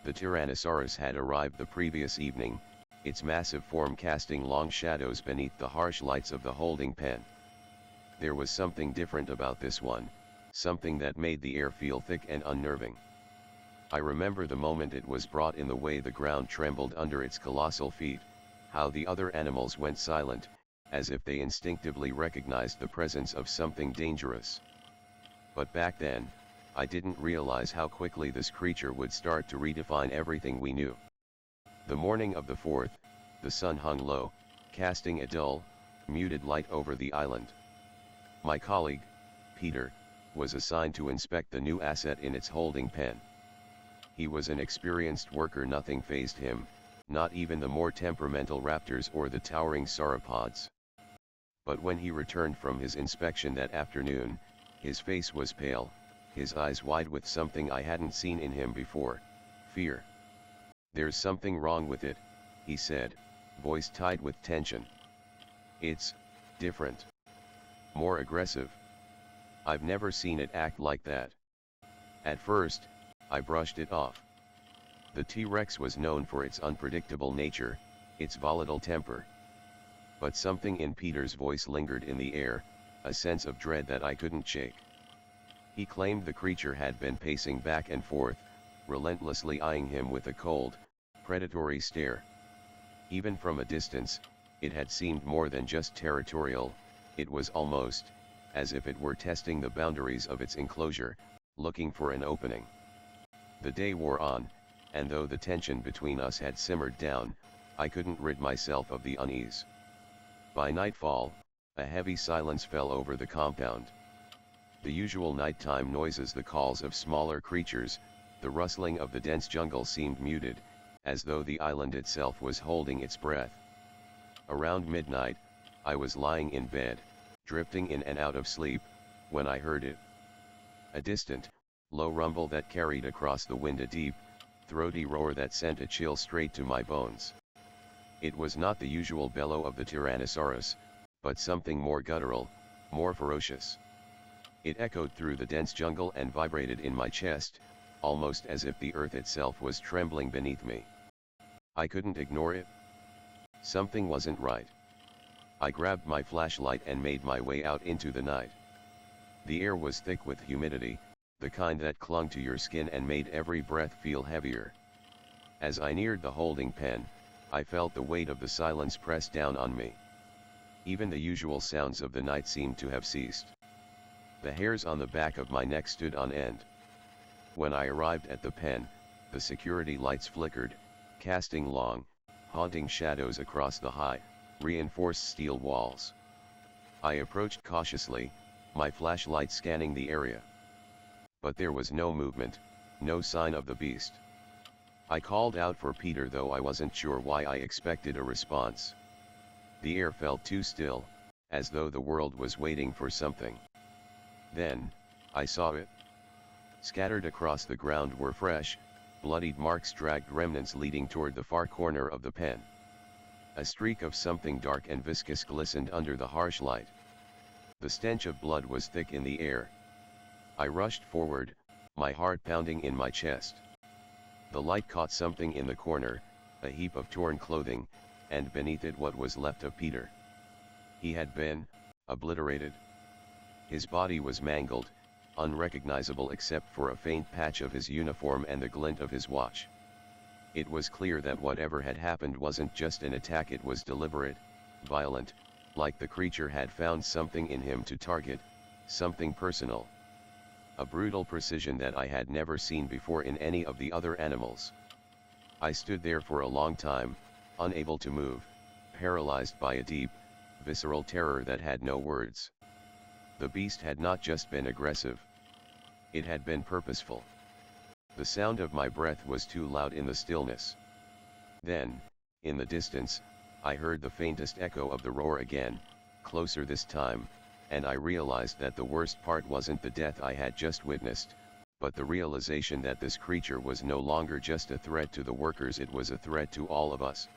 The Tyrannosaurus had arrived the previous evening, its massive form casting long shadows beneath the harsh lights of the holding pen. There was something different about this one, something that made the air feel thick and unnerving. I remember the moment it was brought in, the way the ground trembled under its colossal feet, how the other animals went silent, as if they instinctively recognized the presence of something dangerous. But back then, I didn't realize how quickly this creature would start to redefine everything we knew. The morning of the 4th, the sun hung low, casting a dull, muted light over the island. My colleague, Peter, was assigned to inspect the new asset in its holding pen. He was an experienced worker. Nothing fazed him, not even the more temperamental raptors or the towering sauropods. But when he returned from his inspection that afternoon, his face was pale, his eyes wide with something I hadn't seen in him before: fear. "There's something wrong with it," he said, voice tight with tension. "It's different. More aggressive. I've never seen it act like that." At first, I brushed it off. The T-Rex was known for its unpredictable nature, its volatile temper. But something in Peter's voice lingered in the air, a sense of dread that I couldn't shake. He claimed the creature had been pacing back and forth, relentlessly eyeing him with a cold, predatory stare. Even from a distance, it had seemed more than just territorial. It was almost as if it were testing the boundaries of its enclosure, looking for an opening. The day wore on, and though the tension between us had simmered down, I couldn't rid myself of the unease. By nightfall, a heavy silence fell over the compound. The usual nighttime noises, the calls of smaller creatures, the rustling of the dense jungle seemed muted, as though the island itself was holding its breath. Around midnight, I was lying in bed, drifting in and out of sleep, when I heard it. A distant, low rumble that carried across the wind, a deep, throaty roar that sent a chill straight to my bones. It was not the usual bellow of the Tyrannosaurus, but something more guttural, more ferocious. It echoed through the dense jungle and vibrated in my chest, almost as if the earth itself was trembling beneath me. I couldn't ignore it. Something wasn't right. I grabbed my flashlight and made my way out into the night. The air was thick with humidity, the kind that clung to your skin and made every breath feel heavier. As I neared the holding pen, I felt the weight of the silence press down on me. Even the usual sounds of the night seemed to have ceased. The hairs on the back of my neck stood on end. When I arrived at the pen, the security lights flickered, casting long, haunting shadows across the high, reinforced steel walls. I approached cautiously, my flashlight scanning the area. But there was no movement, no sign of the beast. I called out for Peter, though I wasn't sure why I expected a response. The air felt too still, as though the world was waiting for something. Then, I saw it. Scattered across the ground were fresh, bloodied marks, dragged remnants leading toward the far corner of the pen. A streak of something dark and viscous glistened under the harsh light. The stench of blood was thick in the air. I rushed forward, my heart pounding in my chest. The light caught something in the corner, a heap of torn clothing, and beneath it what was left of Peter. He had been obliterated. His body was mangled, unrecognizable except for a faint patch of his uniform and the glint of his watch. It was clear that whatever had happened wasn't just an attack, it was deliberate, violent, like the creature had found something in him to target, something personal. A brutal precision that I had never seen before in any of the other animals. I stood there for a long time, unable to move, paralyzed by a deep, visceral terror that had no words. The beast had not just been aggressive. It had been purposeful. The sound of my breath was too loud in the stillness. Then, in the distance, I heard the faintest echo of the roar again, closer this time, and I realized that the worst part wasn't the death I had just witnessed, but the realization that this creature was no longer just a threat to the workers, it was a threat to all of us.